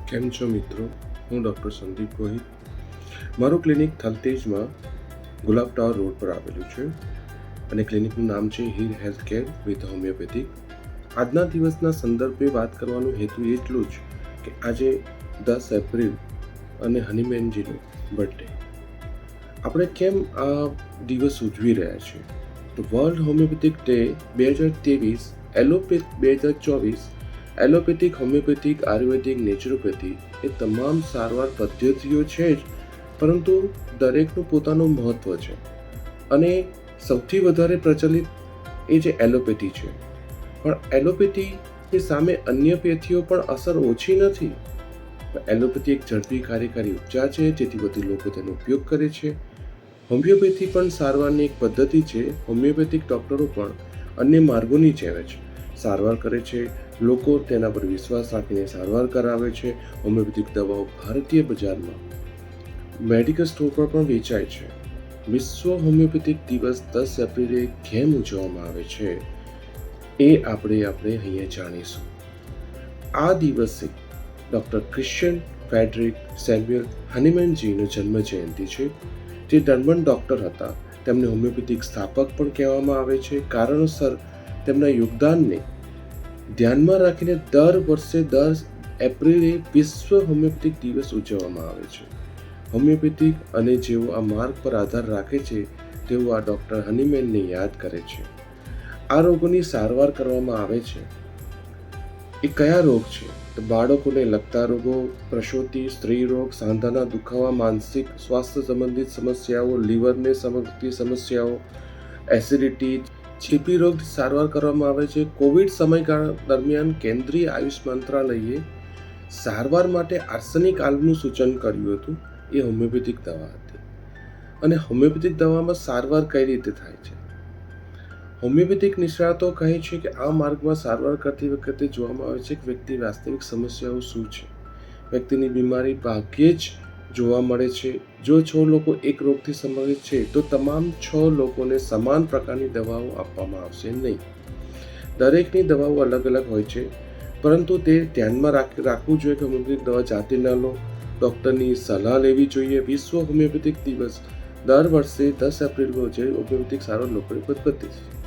કેમ છો મિત્રો? હું ડૉક્ટર સંદીપ ગોહિલ. મારું ક્લિનિક થલતેજમાં ગુલાબ ટાવર રોડ પર આવેલું છે અને ક્લિનિકનું નામ છે Heer health care with homeopathic. આજના દિવસના સંદર્ભે વાત કરવાનો હેતુ એટલું જ કે આજે 10 એપ્રિલ અને હનીમેનજીનો બર્થડે. આપણે કેમ આ દિવસ ઉજવી રહ્યા છીએ? તો world homeopathic day 2023, allopath 2024, allopathic, homeopathic, Ayurvedic, naturopathy એ તમામ સારવાર પદ્ધતિઓ છે જ, પરંતુ દરેકનું પોતાનું મહત્ત્વ છે અને સૌથી વધારે પ્રચલિત એ જે એલોપેથી છે. પણ એલોપેથીની સામે અન્ય પેથીઓ પણ અસર ઓછી નથી. એલોપેથી એક ઝડપી કાર્યકારી ઉપચાર છે, તેથી વધુ લોકો તેનો ઉપયોગ કરે છે. હોમિયોપેથી પણ સારવારની એક પદ્ધતિ છે. હોમિયોપેથિક ડૉક્ટરો પણ અન્ય માર્ગોની જેમ જ સારવાર કરે છે. લોકો તેના પર વિશ્વાસ રાખીને સારવાર કરાવે છે. હોમિયોપેથિક દવાઓ ભારતીય બજારમાં મેડિકલ સ્ટોર પર પણ વેચાય છે. વિશ્વ હોમિયોપેથિક દિવસ 10 એપ્રિલે કેમ ઉજવવામાં આવે છે એ આપણે અહીંયા જાણીશું. આ દિવસે ડૉક્ટર ક્રિશ્ચિયન ફ્રેડરિક સેમ્યુઅલ હનીમેનજીનો જન્મ જયંતિ છે. જે જર્મન ડૉક્ટર હતા. તેમને હોમિયોપેથિક સ્થાપક પણ કહેવામાં આવે છે. કારણોસર તેમના યોગદાનને ધ્યાનમાં રાખીને દર વર્ષે 10 એપ્રિલે વિશ્વ હોમિયોપેથિક દિવસ ઉજવવામાં આવે છે. હોમિયોપેથિક અને જેઓ આ માર્ગ પર આધાર રાખે છે તેઓ આ ડૉક્ટર હનીમેનને યાદ કરે છે. આ રોગોની સારવાર કરવામાં આવે છે. એ કયા રોગ છે? તો બાળકોને લગતા રોગો, પ્રસૂતિ, સ્ત્રી રોગ, સાંધાના દુખાવા, માનસિક સ્વાસ્થ્ય સંબંધિત સમસ્યાઓ, લીવરને સંબંધિત સમસ્યાઓ, એસિડિટી, ચેપી રોગ સારવાર કરવામાં આવે છે. કોવિડ સમયગાળા દરમિયાન કેન્દ્રીય આયુષ મંત્રાલયે સારવાર માટે આર્સેનિક આલ્બનું સૂચન કર્યું હતું. એ હોમિયોપેથિક દવા હતી. અને હોમિયોપેથિક દવામાં સારવાર કઈ રીતે થાય છે? હોમિયોપેથિક નિષ્ણાતો કહે છે કે આ માર્ગમાં સારવાર કરતી વખતે જોવામાં આવે છે કે વ્યક્તિ વાસ્તવિક સમસ્યાઓ શું છે. વ્યક્તિની બીમારી ભાગ્યે જ જોવા મળે છે. જો 6 લોકો એક રોગથી સંબંધિત છે તો તમામ 6 લોકોને સમાન પ્રકારની દવાઓ આપવામાં આવશે નહીં. દરેકની દવાઓ અલગ અલગ હોય છે, પરંતુ તે ધ્યાનમાં રાખવું જોઈએ કે હોમિયોપેથિક દવા જાતે ન લો, ડૉક્ટરની સલાહ લેવી જોઈએ. વિશ્વ હોમિયોપેથિક દિવસ દર વર્ષે 10 એપ્રિલ રોજે હોમિયોપેથિક સારવાર લોકોની પદ્ધતિ છે.